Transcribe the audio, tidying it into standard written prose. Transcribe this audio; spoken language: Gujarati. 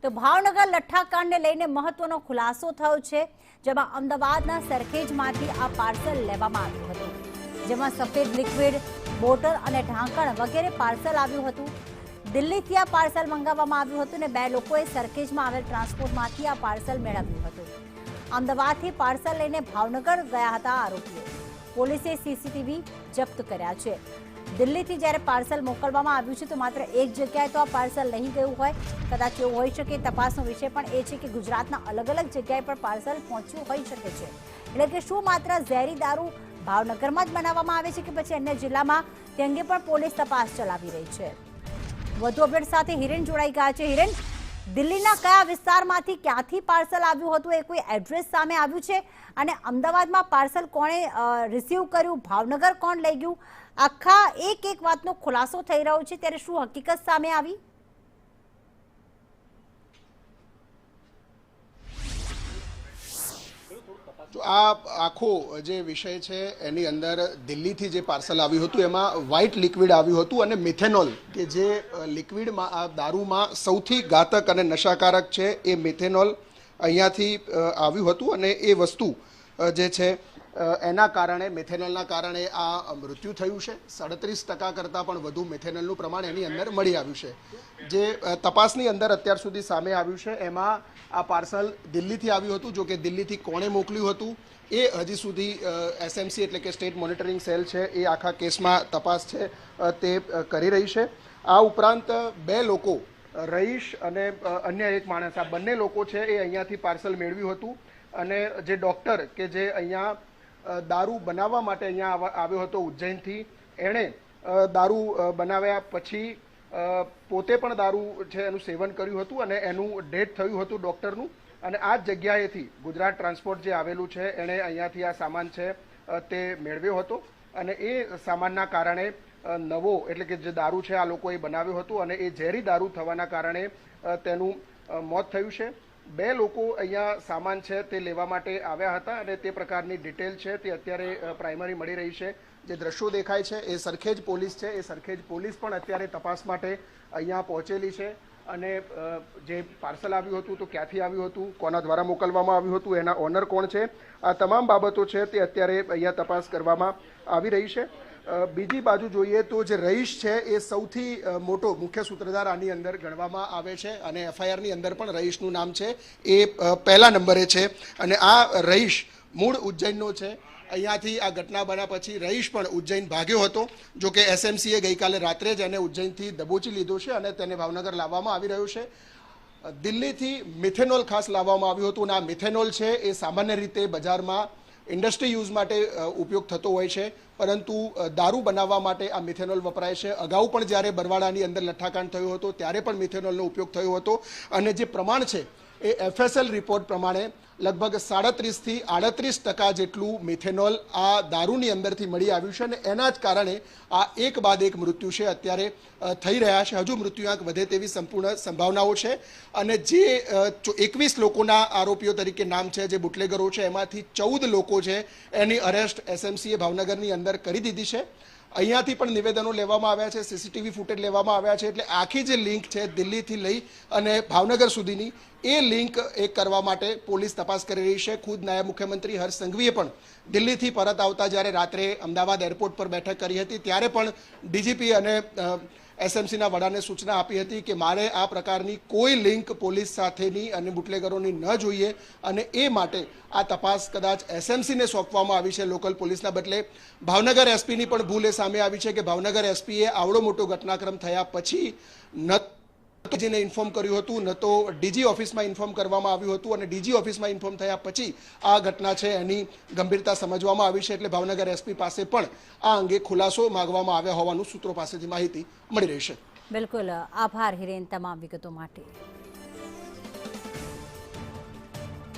તો ભાવનગર લઠ્ઠાકાંડને લઈને મહત્વનો ખુલાસો થયો છે, જેમાં અમદાવાદના સરખેજમાંથી આ પાર્સલ લેવામાં આવ્યું હતું, જેમાં સફેદ લિક્વિડ, બોટલ અને ઢાંકણ વગેરે પાર્સલ આવ્યું હતું। દિલ્હીથી આ પાર્સલ મંગાવવામાં આવ્યું હતું અને બે લોકોએ સરખેજમાં આવેલ ટ્રાન્સપોર્ટમાંથી આ પાર્સલ મેળવ્યું હતું। અમદાવાદથી પાર્સલ લઈને ભાવનગર ગયા હતા આરોપીઓ। પોલીસે સીસીટીવી જપ્ત કર્યા છે। દિલ્હીથી જ્યારે પાર્સલ મોકલવામાં આવ્યું છે તો માત્ર એક જગ્યાએ તો આ પાર્સલ નહીં ગયું હોય, કદાચ એવું હોઈ શકે। તપાસનો વિષય પણ એ છે કે ગુજરાતના અલગ અલગ જગ્યાએ પણ પાર્સલ પહોંચ્યું હોઈ શકે છે। એટલે કે શું માત્ર ઝેરી દારૂ ભાવનગરમાં જ બનાવવામાં આવે છે કે પછી અન્ય જિલ્લામાં, તે અંગે પણ પોલીસ તપાસ ચલાવી રહી છે। વધુ અપડેટ સાથે હિરેન જોડાઈ ગયા છે। હિરેન, દિલ્હીના કયા વિસ્તારમાંથી ક્યાંથી પાર્સલ આવ્યું હતું, એ કોઈ એડ્રેસ સામે આવ્યું છે? અને અમદાવાદમાં પાર્સલ કોણે રિસીવ કર્યું, ભાવનગર કોણ લઈ ગયું, આખા એક એક વાતનો ખુલાસો થઈ રહ્યો છે, ત્યારે શું હકીકત સામે આવી? તો આ આખો જે વિષય છે એની અંદર દિલ્હીથી જે પાર્સલ આવ્યું હતું એમાં વ્હાઇટ લિક્વિડ આવ્યું હતું અને મિથેનોલ, કે જે લિક્વિડમાં આ દારૂમાં સૌથી ઘાતક અને નશાકારક છે એ મિથેનોલ અહીંયાથી આવ્યું હતું અને એ વસ્તુ જે છે એના કારણે, મિથેનોલના કારણે આ મૃત્યુ થયું છે। 37% કરતાં પણ વધુ મિથેનોલનું પ્રમાણ એની અંદર મળી આવ્યું છે। જે તપાસની અંદર અત્યાર સુધી સામે આવ્યું છે એમાં આ પાર્સલ દિલ્હીથી આવ્યું હતું, જો કે દિલ્હીથી કોણે મોકલ્યું હતું એ હજી સુધી એસએમસી એટલે કે સ્ટેટ મોનિટરિંગ સેલ છે એ આખા કેસમાં તપાસ છે તે કરી રહી છે। આ ઉપરાંત બે લોકો, રહીશ અને અન્ય એક માણસ, આ બંને લોકો છે એ અહીંયાથી પાર્સલ મેળવ્યું હતું અને જે ડૉક્ટર કે જે અહીંયા દારૂ બનાવવા માટે અહીંયા આવ્યો હતો ઉજ્જૈનથી, એણે દારૂ બનાવ્યા પછી પોતે પણ દારૂ છે એનું સેવન કર્યું હતું અને એનું ડેથ થયું હતું ડૉક્ટરનું। અને આ જ જગ્યાએથી ગુજરાત ટ્રાન્સપોર્ટ જે આવેલું છે એણે અહીંયાથી આ સામાન છે તે મેળવ્યો હતો અને એ સામાનના કારણે નવો એટલે કે જે દારૂ છે આ લોકોએ બનાવ્યો હતો અને એ ઝેરી દારૂ થવાના કારણે તેનું મોત થયું છે। બે લોકો અહીંયા સામાન છે તે લેવા માટે આવ્યા હતા અને તે પ્રકારની ડિટેલ છે તે અત્યારે પ્રાઇમરી મળી રહી છે। જે દ્રશ્યો દેખાય છે એ સરખેજ પોલીસ છે, એ સરખેજ પોલીસ પણ અત્યારે તપાસ માટે અહીંયા પહોંચેલી છે અને જે પાર્સલ આવ્યું હતું તો ક્યાંથી આવ્યું હતું, કોના દ્વારા મોકલવામાં આવ્યું હતું, એના ઓનર કોણ છે, આ તમામ બાબતો છે તે અત્યારે અહીંયા તપાસ કરવામાં આવી રહી છે। બીજી બાજુ જોઈએ તો જે રહીશ છે એ સૌથી મોટો મુખ્ય સૂત્રધાર આની અંદર ગણવામાં આવે છે અને એફઆઈઆરની અંદર પણ રહીશનું નામ છે એ પહેલા નંબરે છે અને આ રહીશ મૂળ ઉજ્જૈનનો છે। અહીંયાથી આ ઘટના બન્યા પછી રહીશ પણ ઉજ્જૈન ભાગ્યો હતો, જો કે એસએમસીએ ગઈકાલે રાત્રે જ એને ઉજ્જૈનથી દબોચી લીધો છે અને તેને ભાવનગર લાવવામાં આવી રહ્યો છે। દિલ્હીથી મિથેનોલ ખાસ લાવવામાં આવ્યું હતું અને આ મિથેનોલ છે એ સામાન્ય રીતે બજારમાં ઇન્ડસ્ટ્રી યુઝ માટે ઉપયોગ થતો હોય છે, પરંતુ દારૂ બનાવવા માટે આ મિથેનોલ વપરાય છે। અગાઉ પણ જ્યારે બરવાડાની અંદર લઠ્ઠાકાંડ થયો હતો ત્યારે પણ મિથેનોલનો ઉપયોગ થયો હતો અને જે પ્રમાણ છે એ એફએસએલ રિપોર્ટ પ્રમાણે લગભગ 37 થી 38% જેટલું મિથેનોલ આ દારૂની અંદરથી મળી આવ્યું છે અને એના જ કારણે આ એક બાદ એક મૃત્યુ છે અત્યારે થઈ રહ્યા છે। હજુ મૃત્યુઆંક વધે તેવી સંપૂર્ણ સંભાવનાઓ છે અને જે 21 લોકોના આરોપીઓ તરીકે નામ છે, જે બુટલેગરો છે, એમાંથી 14 લોકો છે એની અરેસ્ટ એસએમસીએ ભાવનગરની અંદર કરી દીધી છે। અહીંયાથી પણ નિવેદનો લેવામાં આવ્યા છે, સીસીટીવી ફૂટેજ લેવામાં આવ્યા છે, એટલે આખી જે લિંક છે દિલ્હીથી લઈ અને ભાવનગર સુધીની એ લિંક એક કરવા માટે પોલીસ તપાસ કરી રહી છે। ખુદ નાયબ મુખ્યમંત્રી હર્ષ સંઘવીએ પણ દિલ્હીથી પરત આવતા જ્યારે રાત્રે અમદાવાદ એરપોર્ટ પર બેઠક કરી હતી ત્યારે પણ ડીજીપી અને એસએમસીના વડાને સૂચના આપી હતી કે મારે આ પ્રકારની કોઈ લિંક પોલીસ સાથેની અને બુટલેગરોની ન જોઈએ અને એ માટે આ તપાસ કદાચ એસએમસીને સોંપવામાં આવી છે લોકલ પોલીસના બદલે। ભાવનગર એસપીની પણ ભૂલ એ સામે આવી છે કે ભાવનગર એસપીએ આવડો મોટો ઘટનાક્રમ થયા પછી ન જીને ઇન્ફોર્મ કર્યું હતું, ન તો ડીજી ઓફિસમાં ઇન્ફોર્મ કરવામાં આવ્યું હતું અને ડીજી ઓફિસમાં ઇન્ફોર્મ થયા પછી આ ઘટના છે એની ગંભીરતા સમજવામાં આવી છે। એટલે ભાવનગર એસપી પાસે પણ આ અંગે ખુલાસો માંગવામાં આવ્યા હોવાનું સૂત્રો પાસેથી માહિતી મળી રહી છે। બિલકુલ, આભાર હિરેન તમામ વિગતો માટે।